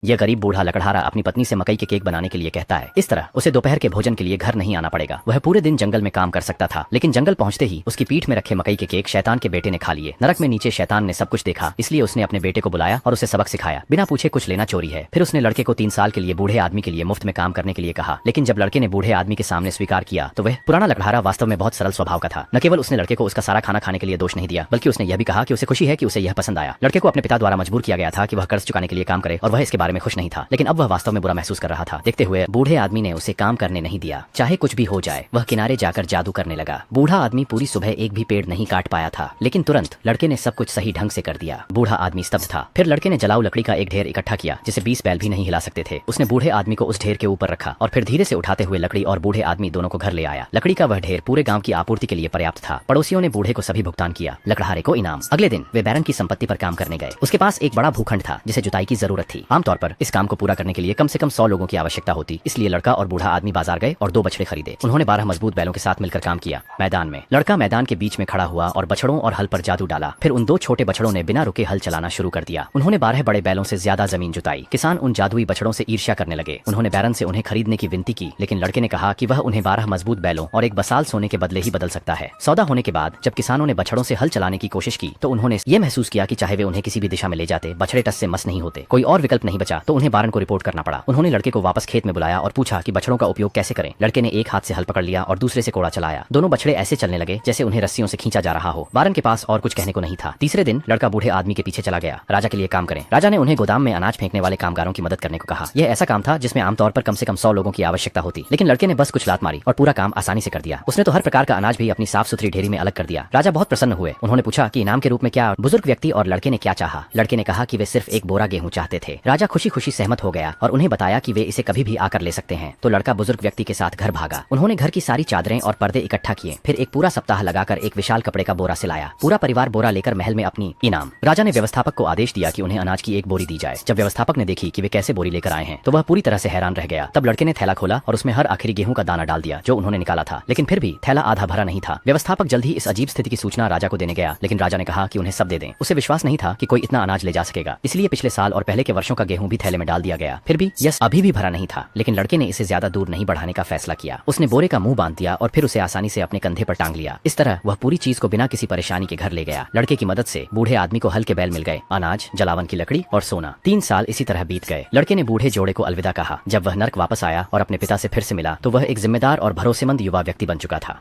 यह गरीब बूढ़ा लकड़हारा अपनी पत्नी से मकई के केक बनाने के लिए कहता है। इस तरह उसे दोपहर के भोजन के लिए घर नहीं आना पड़ेगा। वह पूरे दिन जंगल में काम कर सकता था, लेकिन जंगल पहुंचते ही उसकी पीठ में रखे मकई के केक शैतान के बेटे ने खा लिए। नरक में नीचे शैतान ने सब कुछ देखा, इसलिए उसने अपने बेटे को बुलाया और उसे सबक सिखाया। बिना पूछे कुछ लेना चोरी है। फिर उसने लड़के को 3 साल के लिए बूढ़े आदमी के लिए मुफ्त में काम करने के लिए कहा, लेकिन जब लड़के ने बूढ़े आदमी के सामने स्वीकार किया तो वह पुराना लकड़हारा वास्तव में बहुत सरल स्वभाव का था। न केवल उसने लड़के को उसका सारा खाना खाने के लिए दोष नहीं दिया, बल्कि उसने यह भी कहा कि उसे खुशी है कि उसे यह पसंद आया। लड़के को अपने पिता द्वारा मजबूर किया गया था कि वह कर्ज चुकाने के लिए काम करे और वह इसके बारे में खुश नहीं था, लेकिन अब वह वास्तव में बुरा महसूस कर रहा था। देखते हुए बूढ़े आदमी ने उसे काम करने नहीं दिया। चाहे कुछ भी हो जाए, वह किनारे जाकर जादू करने लगा। बूढ़ा आदमी पूरी सुबह एक भी पेड़ नहीं काट पाया था, लेकिन तुरंत लड़के ने सब कुछ सही ढंग से कर दिया। बूढ़ा आदमी स्तब्ध था। फिर लड़के ने जलाऊ लकड़ी का एक ढेर इकट्ठा किया जिसे 20 बैल भी नहीं हिला सकते थे। उसने बूढ़े आदमी को उस ढेर के ऊपर रखा और फिर धीरे से उठाते हुए लकड़ी और बूढ़े आदमी दोनों को घर ले आया। लकड़ी का वह ढेर पूरे गांव की आपूर्ति के लिए पर्याप्त था। पड़ोसियों ने बूढ़े को सभी भुगतान किया, लकड़हारे को इनाम। अगले दिन वे बैरन की संपत्ति पर काम करने गए। उसके पास एक बड़ा भूखंड था जिसे जुताई की जरूरत थी। आमतौर पर इस काम को पूरा करने के लिए कम से कम 100 लोगों की आवश्यकता होती, इसलिए लड़का और बूढ़ा आदमी बाजार गए और 2 बछड़े खरीदे। उन्होंने 12 मजबूत बैलों के साथ मिलकर काम किया। मैदान में लड़का मैदान के बीच में खड़ा हुआ और बछड़ों और हल पर जादू डाला। फिर उन 2 छोटे बछड़ों ने बिना रुके हल चलाना शुरू कर दिया। उन्होंने 12 बड़े बैलों से ज्यादा जमीन जुताई। किसान उन जादुई बछड़ों से ईर्ष्या करने लगे। उन्होंने बैरन से उन्हें खरीदने की विनती की, लेकिन लड़के ने कहा कि वह उन्हें 12 मजबूत बैलों और एक बसाल सोने के बदले ही बदल सकता है। सौदा होने के बाद जब किसानों ने बछड़ों से हल चलाने की कोशिश की तो उन्होंने ये महसूस किया कि चाहे वे उन्हें किसी भी दिशा में ले जाते, बछड़े टस से मस नहीं होते। कोई और विकल्प नहीं बचा तो उन्हें बैरन को रिपोर्ट करना पड़ा। उन्होंने लड़के को वापस खेत में बुलाया और पूछा कि बछड़ों का उपयोग कैसे करें। लड़के ने एक हाथ से हल पकड़ लिया और दूसरे से कोड़ा चलाया। दोनों बछड़े ऐसे चलने लगे जैसे उन्हें रस्सियों से खींचा जा रहा हो। बैरन के पास और कुछ कहने को नहीं था। तीसरे दिन लड़का बूढ़े आदमी के पीछे चला गया। राजा के लिए काम करें। राजा ने उन्हें गोदाम में अनाज फेंकने वाले कामगारों की मदद करने को कहा। यह ऐसा काम था जिसमें आमतौर पर कम से कम 100 लोगों की आवश्यकता होती, लेकिन लड़के ने बस कुछ लात मारी और पूरा काम आसानी से कर दिया। उसने तो हर प्रकार का अनाज भी अपनी साफ सुथरी ढेरी में अलग कर दिया। राजा बहुत प्रसन्न हुए। उन्होंने पूछा कि इनाम के रूप में क्या। बुजुर्ग व्यक्ति और लड़के ने क्या चाहा। लड़के ने कहा कि वे सिर्फ एक बोरा गेहूं चाहते थे। राजा खुशी खुशी सहमत हो गया और उन्हें बताया कि वे इसे कभी भी आकर ले सकते हैं। तो लड़का बुजुर्ग व्यक्ति के साथ घर भागा। उन्होंने घर की सारी चादरें और पर्दे इकट्ठा किए। फिर एक पूरा सप्ताह लगाकर एक विशाल कपड़े का बोरा सिलाया। पूरा परिवार बोरा लेकर महल में अपनी इनाम। राजा ने व्यवस्थापक को आदेश दिया कि उन्हें अनाज की एक बोरी दी जाए। जब व्यवस्थापक ने देखी कि वे कैसे बोरी लेकर आए हैं तो वह पूरी तरह से हैरान रह गया। तब लड़के ने थैला खोला और उसमें हर आखिरी गेहूं का दाना डाल दिया जो उन्होंने निकाला था, लेकिन फिर भी थैला आधा भरा नहीं था। व्यवस्थापक जल्द ही इस अजीब स्थिति की सूचना राजा को देने गया, लेकिन राजा ने कहा कि उन्हें सब दे दें। उसे विश्वास नहीं था कि कोई इतना अनाज ले जा सकेगा, इसलिए पिछले साल और पहले के वर्षों का गेहूं भी थैले में डाल दिया गया। फिर भी यह अभी भी भरा नहीं था, लेकिन लड़के ने इसे ज्यादा दूर नहीं बढ़ाने का फैसला किया। उसने बोरे का मुंह बांध दिया और फिर उसे आसानी से अपने कंधे पर टांग लिया। इस तरह वह पूरी चीज को बिना किसी परेशानी के घर ले गया। लड़के की मदद से बूढ़े आदमी को हल के बैल मिल गए, अनाज, जलावन की लकड़ी और सोना। 3 साल इसी तरह बीत गए। लड़के ने बूढ़े जोड़े को अलविदा कहा। जब वह नर्क वापस आया और अपने पिता से फिर से मिला तो वह एक जिम्मेदार और भरोसेमंद युवा व्यक्ति बन चुका था।